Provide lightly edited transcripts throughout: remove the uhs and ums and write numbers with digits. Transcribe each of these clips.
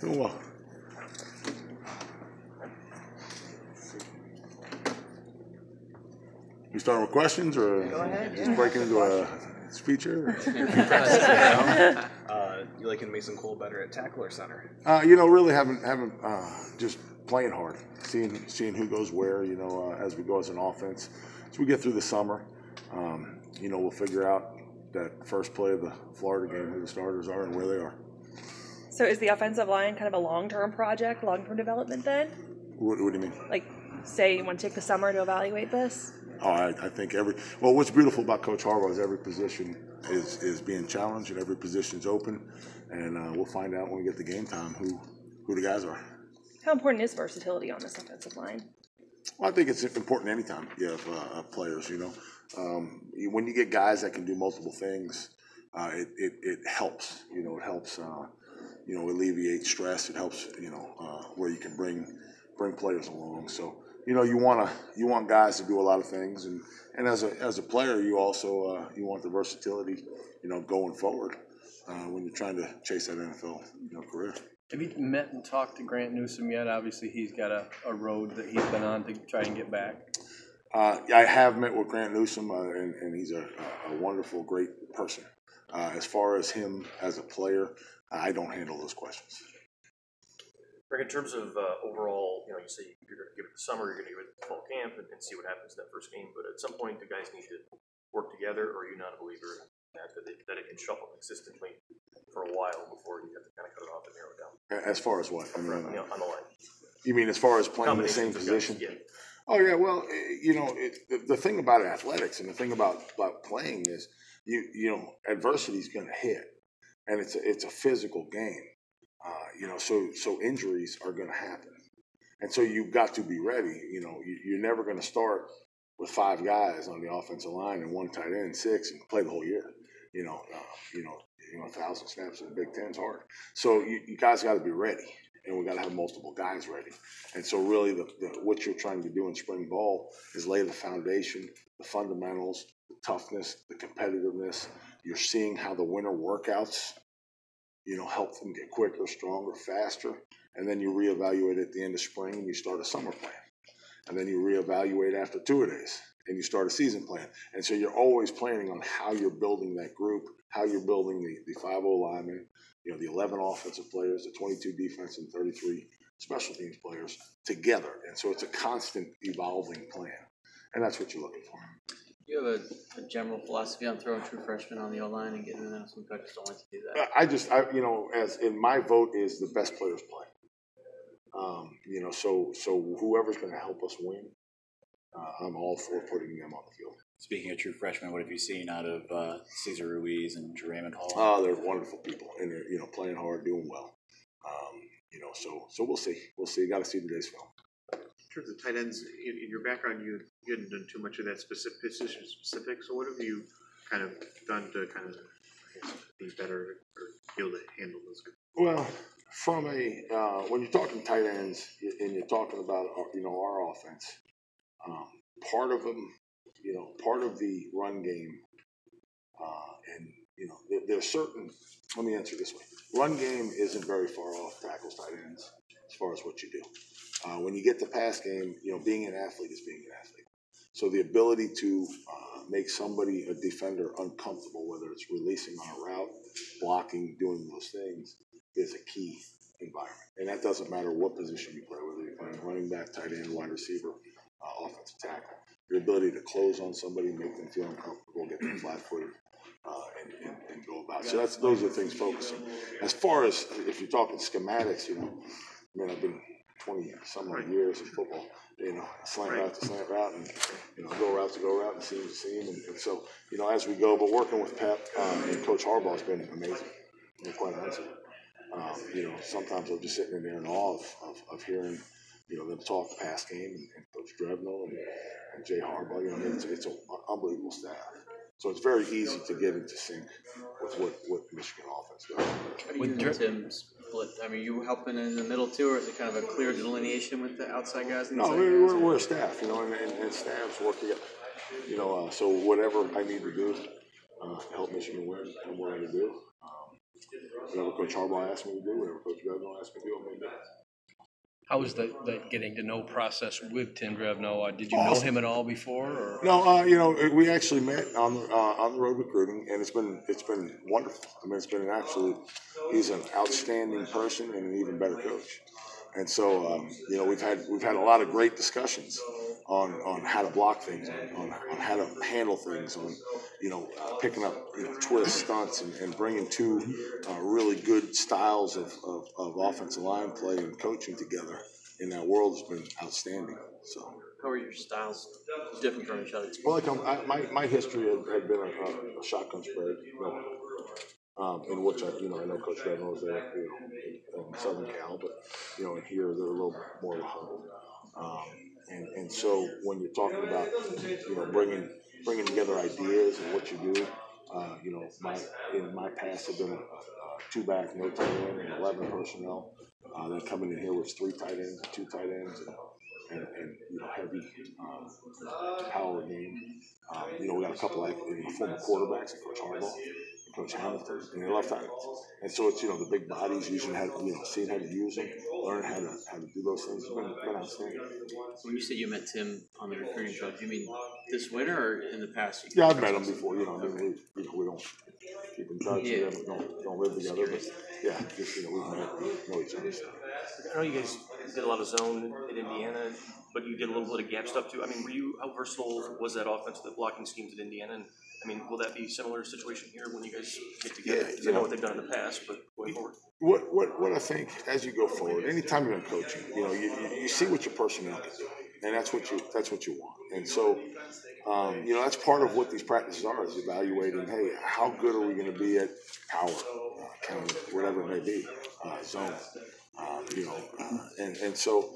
Doing well. You starting with questions or just breaking into a speech here? You liking Mason Cole better at tackle or center? Really haven't just playing hard, seeing who goes where. As we go as an offense, as we get through the summer, we'll figure out that first play of the Florida game, who the starters are and where they are. So is the offensive line kind of a long-term project, long-term development then? What do you mean? Like, say you want to take the summer to evaluate this? Oh, I think what's beautiful about Coach Harbaugh is every position is being challenged and every position's open, and we'll find out when we get the game time who the guys are. How important is versatility on this offensive line? Well, I think it's important anytime you have players, when you get guys that can do multiple things, it helps, it helps, alleviate stress. It helps, where you can bring players along. So, you want guys to do a lot of things, and as a player, you also you want the versatility, going forward when you're trying to chase that NFL career. Have you met and talked to Grant Newsome yet? Obviously, he's got a road that he's been on to try and get back. I have met with Grant Newsome, and he's a wonderful, great person. As far as him as a player, I don't handle those questions. Greg, in terms of overall, you say you're going to give it the summer, you're going to give it the fall camp and see what happens in that first game. But at some point, the guys need to work together, or are you not a believer that it can shuffle consistently for a while before you have to kind of cut it off and narrow it down? As far as what? On the line. You mean as far as playing in the same position? Guys, yeah. Oh, yeah. Well, the thing about athletics and the thing about playing is, adversity is going to hit, and it's a physical game. So injuries are going to happen, and so you've got to be ready. You're never going to start with 5 guys on the offensive line and 1 tight end, 6, and play the whole year. 1,000 snaps in the Big Ten's hard. So you guys got to be ready, and we got to have multiple guys ready. And so really, what you're trying to do in spring ball is lay the foundation, the fundamentals, the toughness, the competitiveness. You're seeing how the winter workouts, help them get quicker, stronger, faster. And then you reevaluate at the end of spring and you start a summer plan. And then you reevaluate after 2-a-days and you start a season plan. And so you're always planning on how you're building that group, how you're building the 5-0 linemen, the 11 offensive players, the 22 defense and 33 special teams players together. And so it's a constant evolving plan. And that's what you're looking for. You have a general philosophy on throwing true freshmen on the O-line and getting them in. Some coaches don't like to do that. As in my vote is the best players play. So whoever's going to help us win, I'm all for putting them on the field. Speaking of true freshmen, what have you seen out of Cesar Ruiz and Jermaine Hall? Oh, they're wonderful people, and they're playing hard, doing well. So we'll see. You got to see today's film. In terms of tight ends, in your background, you hadn't done too much of that position specific. So what have you kind of done to kind of be better or be able to handle those guys? Well, from when you're talking tight ends and you're talking about our offense, part of them, part of the run game, and there's certain. Let me answer this way: run game isn't very far off tackles, tight ends, as far as what you do. When you get to pass game, being an athlete is being an athlete. So the ability to make somebody, a defender, uncomfortable, whether it's releasing on a route, blocking, doing those things, is a key environment. And that doesn't matter what position you play, whether you're playing running back, tight end, wide receiver, offensive tackle. Your ability to close on somebody, make them feel uncomfortable, get them flat-footed, and go about. So those are things focusing. As far as if you're talking schematics, I've been 20-some odd years in football, slant route to slant route, and go route to go route, and seam to seam, and so as we go. But working with Pep and Coach Harbaugh has been amazing. Quite honestly, sometimes I'm just sitting in there in awe of hearing them talk the past game and Coach Drevno and Jay Harbaugh. It's an unbelievable staff. So it's very easy to get into sync with what Michigan offense does. How do you and Tim split? I mean, you helping in the middle too, or is it kind of a clear delineation with the outside guys? And no, we're a staff, and staffs work together. So whatever I need to do to help Michigan win, I'm willing to do. whatever Coach Harbaugh asked me to do, whatever Coach Drevno asked me to do, I'm going to do. How was the getting to know process with Tim Drevno? Did you know him at all before? Or? No, we actually met on the road recruiting, and it's been wonderful. I mean, it's been he's an outstanding person and an even better coach. And so, we've had a lot of great discussions on how to block things, on how to handle things, on picking up twists, stunts, and bringing two really good styles of offensive line play and coaching together in that world has been outstanding. So, how are your styles different from each other? Well, my history had been a shotgun spread, in which I know Coach Drevno was there, in Southern Cal, but in here they're a little more of a huddle. And so when you're talking about bringing together ideas and what you do, in my past have been a 2-back, no tight end, and 11 personnel. Then coming in here was 3 tight ends, 2 tight ends, and heavy power game. We got a couple of former quarterbacks, Coach Harbaugh, Coach Hamilton, and they're left tackles. And so it's the big bodies using seeing how to use them, learn how to do those things. It's been outstanding. When you say you met Tim on the recruiting show, do you mean this winter or in the past? Yeah, I've met him before. We don't keep in touch. Yeah. We don't live together, but yeah, just we've met, we know each other. I know you guys did a lot of zone in Indiana, but you did a little bit of gap stuff too. I mean, how versatile was that offense, the blocking schemes at Indiana? And I mean, will that be a similar situation here when you guys get together? Because I know what they've done in the past, but going forward. What I think as you go forward, anytime you're in coaching, you see what your personnel can do, and that's what you want. And so, that's part of what these practices are, is evaluating. Hey, how good are we going to be at power, counter, whatever it may be, zone. And so,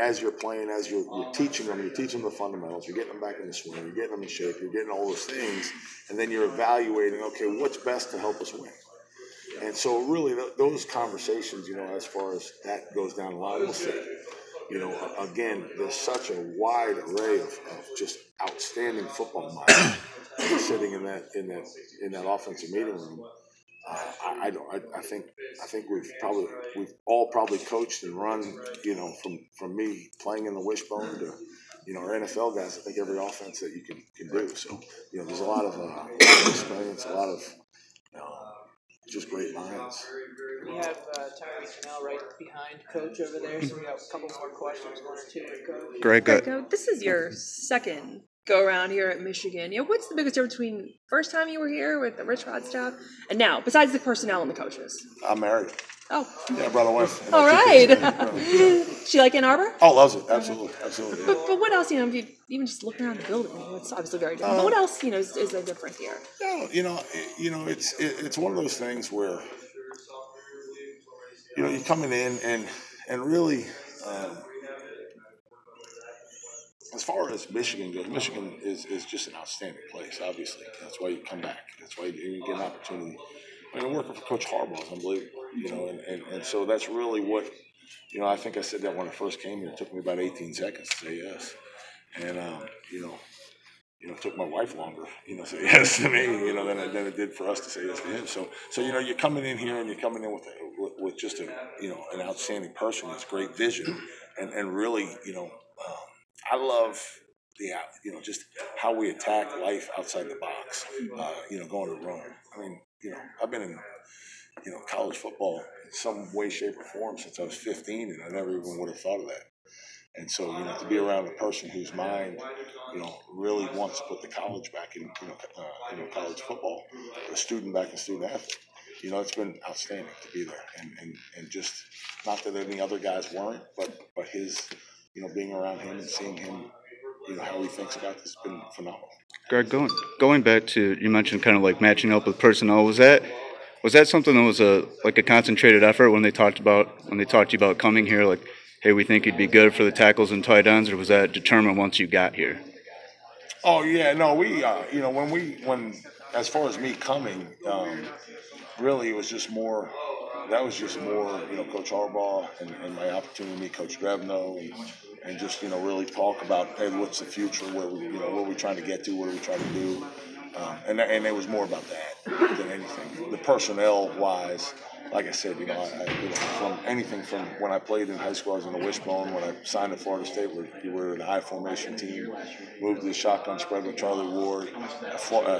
as you're playing, as you're teaching them the fundamentals, you're getting them back in the swing, you're getting them in shape, you're getting all those things, and then you're evaluating, okay, what's best to help us win? And so really those conversations, as far as that goes down the line, we'll see. Again, there's such a wide array of just outstanding football minds sitting in that offensive meeting room. I think we've all probably coached and run, from me playing in the wishbone to, our NFL guys. I think every offense that you can do. So, there's a lot of experience, a lot of just great minds. We have Tyrese now right behind Coach over there, so we have a couple more questions. 1 or 2 with Coach. Greg, this is your second go around here at Michigan. What's the biggest difference between first time you were here with the Rich Rod staff and now, besides the personnel and the coaches? I'm married. Oh. Yeah, I brought a wife. All right. She like Ann Arbor? Oh, loves it. Absolutely. But what else, if you even just look around the building, it's obviously very different. But what else, is there different here? It's one of those things where, you're coming in and really, as far as Michigan goes, Michigan is just an outstanding place, obviously. That's why you come back. That's why you get an opportunity. Working for Coach Harbaugh is unbelievable, and so that's really what, I think I said that when I first came here. It took me about 18 seconds to say yes. And, it took my wife longer, to say yes to me, than it did for us to say yes to him. So you're coming in here and you're coming in with just an outstanding person with great vision, and really, I love just how we attack life outside the box, going to Rome. I mean, I've been in, college football in some way, shape, or form since I was 15, and I never even would have thought of that. And so, to be around a person whose mind, really wants to put the college back in, college football, a student back in student athlete, it's been outstanding to be there. And just, not that any other guys weren't, but his, being around him and seeing him, how he thinks about this has been phenomenal. Greg, going back to, you mentioned kind of like matching up with personnel, was that something that was a concentrated effort when they talked to you about coming here, like, hey, we think you'd be good for the tackles and tight ends, or was that determined once you got here? Oh yeah, no, we when as far as me coming, really it was just more. That was just more, Coach Harbaugh and my opportunity to meet Coach Drevno and just, really talk about, hey, what's the future, where we trying to get to, what are we trying to do, And it was more about that than anything. The personnel wise, like I said, from anything from when I played in high school, I was in the wishbone. When I signed at Florida State, we were an I formation team. Moved to the shotgun spread with Charlie Ward.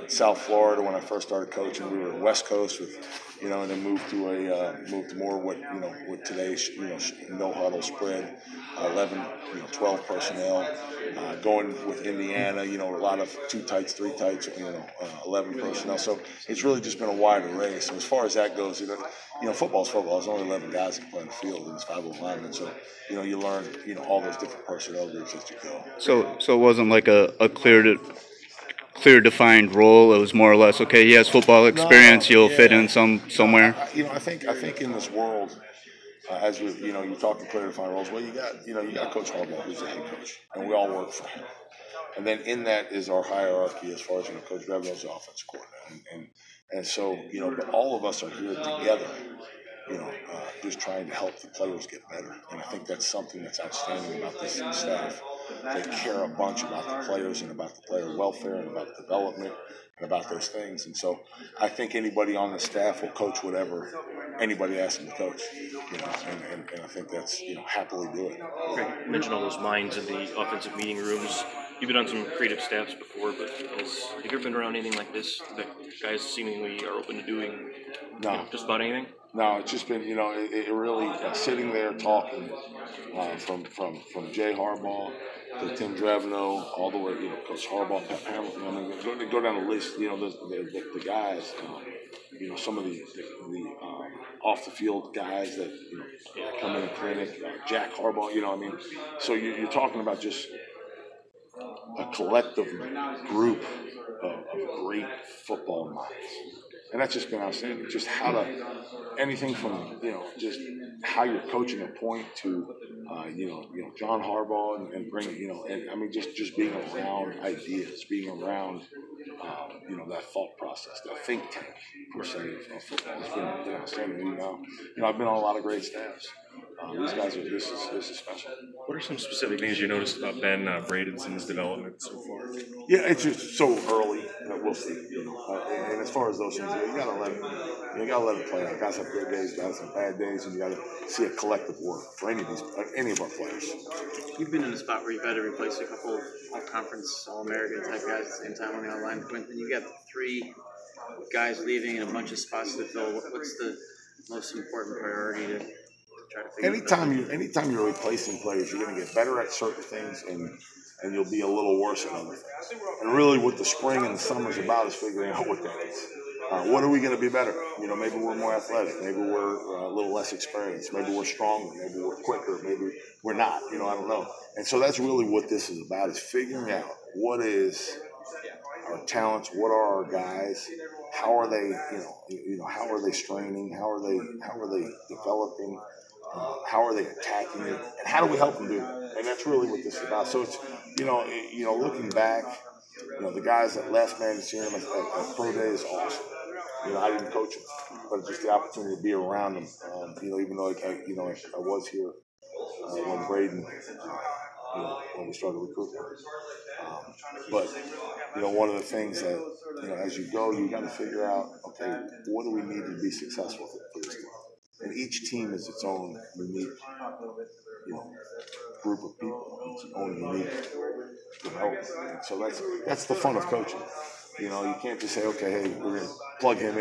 South Florida, when I first started coaching, we were West Coast with, and then moved to more what today's no huddle spread, 11, 12 personnel. Going with Indiana, a lot of 2 tights, 3 tights, 11 personnel. So it's really just been a wide array. So as far as that goes, football's football. There's only 11 guys that play on the field, and it's 5 linemen. So, you learn, all those different personnel groups as you go. So it wasn't like a clear defined role. It was more or less, okay, he has football experience, you'll fit in somewhere. I think in this world, as we, you're talking clear defined roles. Well, you got Coach Harbaugh, who's the head coach, and we all work for him. And then in that is our hierarchy as far as Coach Revno's offensive coordinator, and so but all of us are here together, just trying to help the players get better. And I think that's something that's outstanding about this staff. They care a bunch about the players and about the player welfare and about development and about those things. And so I think anybody on the staff will coach whatever anybody asks them to coach, and I think that's, happily do it. Greg, you mentioned all those minds in the offensive meeting rooms. You've been on some creative staffs before, but have you ever been around anything like this that guys seemingly are open to doing just about anything? No, it's just been, it really sitting there talking from Jay Harbaugh to Tim Drevno, all the way, Coach Harbaugh, Pat Hamilton. I mean, go down the list, the guys, some of the off the field guys that come in the clinic, Jack Harbaugh, so you're talking about just a collective group of great football minds. And that's just been outstanding. Just how anything from, just how you're coaching a point to, John Harbaugh and bringing, just being around ideas, being around, that thought process, that think tank, per se, of football. It's been outstanding. I've been on a lot of great staffs. These guys this is special. What are some specific things you noticed about Ben Bradenson's development so far? Yeah, it's just so early that we'll see. And as far as those things, you gotta let it play out. Guys have good days, guys have bad days, and you gotta see a collective work for any of our players. You've been in a spot where you've had to replace a couple of all-conference, all-American type guys at the same time on the online. When you got 3 guys leaving and a bunch of spots to fill, what's the most important priority to try to figure out? Anytime you're replacing players, you're going to get better at certain things and you'll be a little worse at other things. And really what the spring and the summer is about is figuring out what that is. What are we going to be better? Maybe we're more athletic. Maybe we're a little less experienced. Maybe we're stronger. Maybe we're quicker. Maybe we're not. I don't know. And so that's really what this is about, is figuring out what is our talents, what are our guys, how are they, how are they straining, how are they developing, how are they attacking it, and how do we help them do it? And that's really what this is about. So it's, looking back, the guys that left, man, seeing them at Pro Day is awesome. I didn't coach them, but just the opportunity to be around them. Even though I was here when Braden, when we started recruiting. But one of the things that as you go, you got to figure out, okay, what do we need to be successful for this team? And each team is its own unique, group of people, its own unique development. And so that's the fun of coaching. You can't just say, okay, hey, we're going to plug him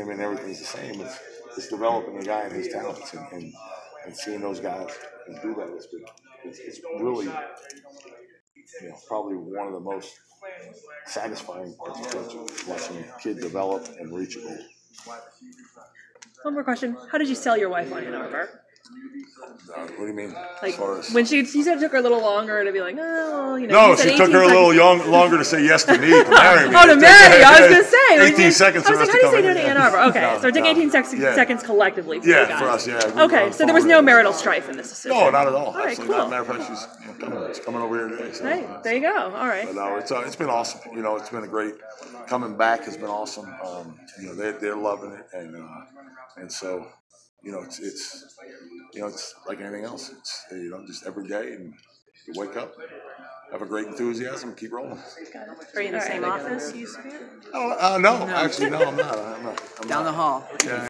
in, everything's the same. It's developing a guy and his talents and seeing those guys and do that. It's really, probably one of the most satisfying parts of coaching, watching a kid develop and reach a goal. One more question. How did you sell your wife on Ann Arbor? What do you mean? Like, when you said it took her a little longer to be like, oh, No, she took her a little longer to say yes to me, to marry me. Oh, to marry! I was going to say. 18 seconds. I was like, how do you say no to Ann Arbor? Okay, so it took 18 seconds collectively for you guys. For us, yeah. Okay, so there was no marital strife in this decision? No, not at all. All right, Absolutely cool. not. Matter of fact, she's coming over here today. So, hey, there you go. All right. But no, it's been awesome. It's been a great, coming back has been awesome. They're loving it, and so, it's like anything else. It's, just every day, and You wake up, have a great enthusiasm, keep rolling. Are you in the same office you used to be in? Oh, no, actually, no, I'm not. I'm not. Down the hall. Yeah.